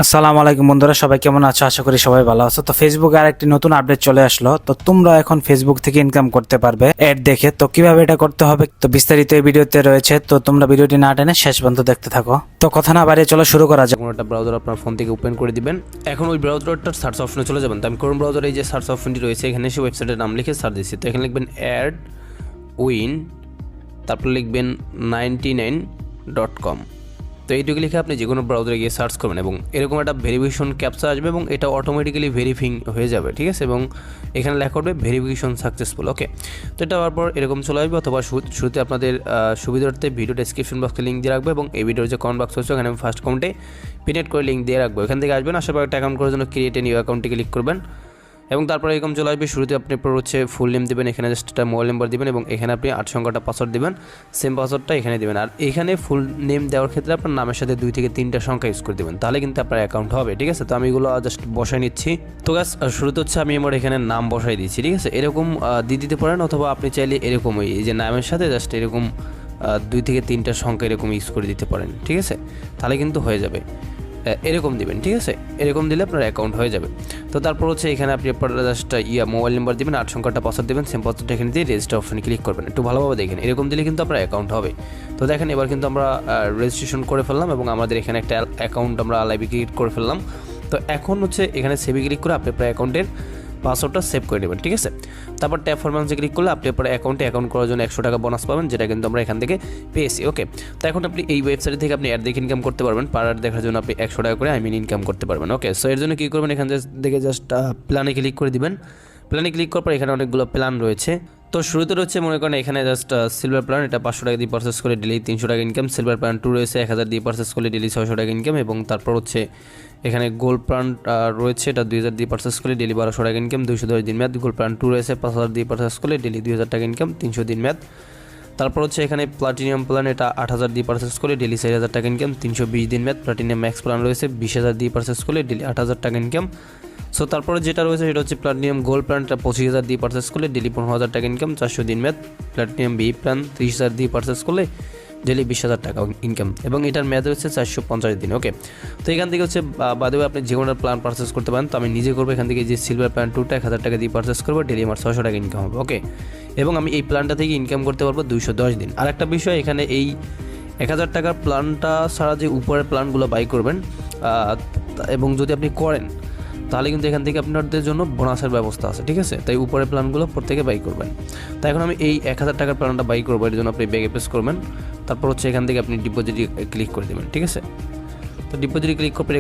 আসসালামু আলাইকুম বন্ধুরা, সবাই কেমন আছো? আশা করি সবাই ভালো আছো। তো ফেসবুকে আর একটি নতুন আপডেট চলে আসলো। তো তোমরা এখন ফেসবুক থেকে ইনকাম করতে পারবে অ্যাড দেখে। তো কিভাবে এটা করতে হবে তো বিস্তারিত এই ভিডিওতে রয়েছে। তো তোমরা ভিডিওটি না টেনে শেষ পর্যন্ত দেখতে থাকো। তো কথা না বাড়িয়ে চলো শুরু করা যাক। কোনো একটা ব্রাউজার আপনার ফোন থেকে ওপেন করে দিবেন। এখন ওই ব্রাউজারটার সার্চ অপশনে চলে যাবেন। তো আমি ক্রোম ব্রাউজারে এই যে সার্চ অপশনটি রয়েছে, এখানে এসে ওয়েবসাইটের নাম লিখে সার্চ দিচ্ছি। তো এখানে লিখবেন অ্যাড উইন, তারপর লিখবেন 99.com। তো এইটুকু লিখে আপনি যে কোনো ব্রাউজারে গিয়ে সার্চ করবেন এবং এরকম একটা ভেরিফিকেশন ক্যাপচা আসবে এবং এটা অটোমেটিক্যালি ভেরিফিং হয়ে যাবে, ঠিক আছে। এবং এখানে লেখা উঠবে ভেরিফিকেশন সাকসেসফুল, ওকে। তো এটা হওয়ার পর এরকম চলে আসবে, অথবা শুরুতে আপনাদের সুবিধার্থে ভিডিও ডেসক্রিপশন বক্সে লিঙ্ক দিয়ে রাখবো এবং এই ভিডিওর যে কমেন্ট বক্স হচ্ছে ওখানে আমি ফার্স্ট কমেন্টে পিনেট করে লিঙ্ক দিয়ে রাখবো। এখান থেকে আসবেন, আসার পর একটা অ্যাকাউন্ট করার জন্য ক্রিয়েট এ নিউ অ্যাকাউন্টে ক্লিক করবেন এবং তারপরে এরকম চলে আসবে। শুরুতে আপনি হচ্ছে ফুল নেম দেবেন, এখানে জাস্ট একটা মোবাইল নাম্বার দেবেন এবং এখানে আপনি 8 সংখ্যাটা পাসওয়ার্ড দেবেন, সেম পাসওয়ার্ডটা এখানে দেবেন। আর এখানে ফুল নেম দেওয়ার ক্ষেত্রে আপনার নামের সাথে 2 থেকে 3টা সংখ্যা ইউজ করে দেবেন, তাহলে কিন্তু আপনার অ্যাকাউন্ট হবে, ঠিক আছে। তো আমি এগুলো জাস্ট বসাই নিচ্ছি। তো গাছ শুরুতে হচ্ছে আমি আমার এখানে নাম বসাই দিচ্ছি, ঠিক আছে। এরকম দিয়ে দিতে পারেন, অথবা আপনি চাইলে এরকম এই যে নামের সাথে জাস্ট এরকম 2 থেকে 3টা সংখ্যা এরকম ইউজ করে দিতে পারেন, ঠিক আছে। তাহলে কিন্তু হয়ে যাবে। এরকম দিবেন, ঠিক আছে। এরকম দিলে আপনার অ্যাকাউন্ট হয়ে যাবে। তো তারপর হচ্ছে এখানে আপনি আপনার জাস্ট মোবাইল নাম্বার দেবেন, 8 সংখ্যাটা পাসওয়ার্ড দেবেন, সেম পাসওয়ার্ডটা এখানে দিয়ে রেজিস্টার অপশনে ক্লিক করবেন। একটু ভালোভাবে দেখেন, এরকম দিলে কিন্তু আপনার অ্যাকাউন্ট হবে। তো দেখেন এবার কিন্তু আমরা রেজিস্ট্রেশন করে ফেললাম এবং আমাদের এখানে একটা অ্যাকাউন্ট আমরা লাইভে ক্রিয়েট করে ফেললাম। তো এখন হচ্ছে এখানে সেভে ক্লিক করে আপনি আপনার অ্যাকাউন্টের পাসওয়ার্ডটা সেভ করে নেবেন, ঠিক আছে। তারপর ট্যাপ ফরম্যান্সে ক্লিক করলে আপনি আপনার অ্যাকাউন্ট করার জন্য 100 টাকা বোনাস পাবেন, যেটা কিন্তু আমরা এখান থেকে পেয়েছি, ওকে। তো এখন আপনি এই ওয়েবসাইট থেকে আপনি অ্যাড দেখে ইনকাম করতে পারবেন। পার অ্যাড দেখার জন্য আপনি 100 টাকা করে ইনকাম করতে পারবেন, ওকে। সো এর জন্য কী করবেন, এখান থেকে জাস্ট প্ল্যানে ক্লিক করে দিবেন। প্ল্যানে ক্লিক করার পর এখানে অনেকগুলো প্ল্যান রয়েছে। তো শুরুতে রয়েছে মনে করেন এখানে জাস্ট সিলভার প্ল্যান, এটা 500 টাকা দিয়ে পারচেস করে ডেলি 300 টাকা ইনকাম। সিলভার প্ল্যান 2 রয়েছে 1000 দিয়ে পারচেস করলে ডেলি 600 টাকা ইনকাম। এবং তারপর হচ্ছে এখানে গোল্ড প্ল্যান রয়েছে, এটা 2000 দিয়ে পারচেস করলে ডেলি 1200 টাকা ইনকাম, 210 দিন মেয়াদ। গোল্ড প্ল্যান 2 রয়েছে 5000 দিয়ে পারচেস করলে ডেলি 2000 টাকা ইনকাম, 300 দিন মেয়াদ। তারপর হচ্ছে এখানে প্লাটিনিয়াম প্ল্যান, এটা 8000 দিয়ে পারচেস করলে ডেলি 4000 টাকা ইনকাম, 320 দিন মেয়াদ। প্লাটিনিয়াম ম্যাক্স প্ল্যান রয়েছে 20000 দিয়ে পারচেস করলে ডেলি 8000 টাকা ইনকাম। সো তারপরে যেটা রয়েছে সেটা হচ্ছে প্লাটিনিয়াম গোল্ড প্ল্যানটা 25000 দিয়ে পারচেস করলে ডেলি 15000 টাকা ইনকাম, 400 দিন মেয়াদ। প্লাটিনিয়াম বি প্ল্যান 30000 দিয়ে পারচেস করলে ডেলি 20000 টাকা ইনকাম এবং এটার মেয়াদ হচ্ছে 450 দিন, ওকে। তো এখান থেকে হচ্ছে বাদে আপনি যে কোনো প্ল্যান পারচেস করতে পারেন। তো আমি নিজে করবো, এখান থেকে যে সিলভার প্ল্যান 2টা 1000 টাকা দিয়ে পারচেস করবো, ডেলি আমার 600 টাকা ইনকাম হবে, ওকে। এবং আমি এই প্ল্যানটা থেকে ইনকাম করতে পারবো 210 দিন। আর একটা বিষয়, এখানে এই 1000 টাকার প্ল্যানটা ছাড়া যে উপরের প্ল্যানগুলো বাই করবেন এবং যদি আপনি করেন তাহলে কিন্তু এখান থেকে আপনাদের জন্য বোনাসের ব্যবস্থা আছে, ঠিক আছে। তাই উপরের প্ল্যানগুলো প্রত্যেকে বাই করবেন। তাই এখন আমি এই 1000 টাকার প্ল্যানটা বাই করবো, এর জন্য আপনি ব্যাগে প্রেস করবেন। তারপর হচ্ছে এখান থেকে আপনি ডিপোজিটে ক্লিক করে দেবেন, ঠিক আছে। তো ডিপোজিটে ক্লিক করে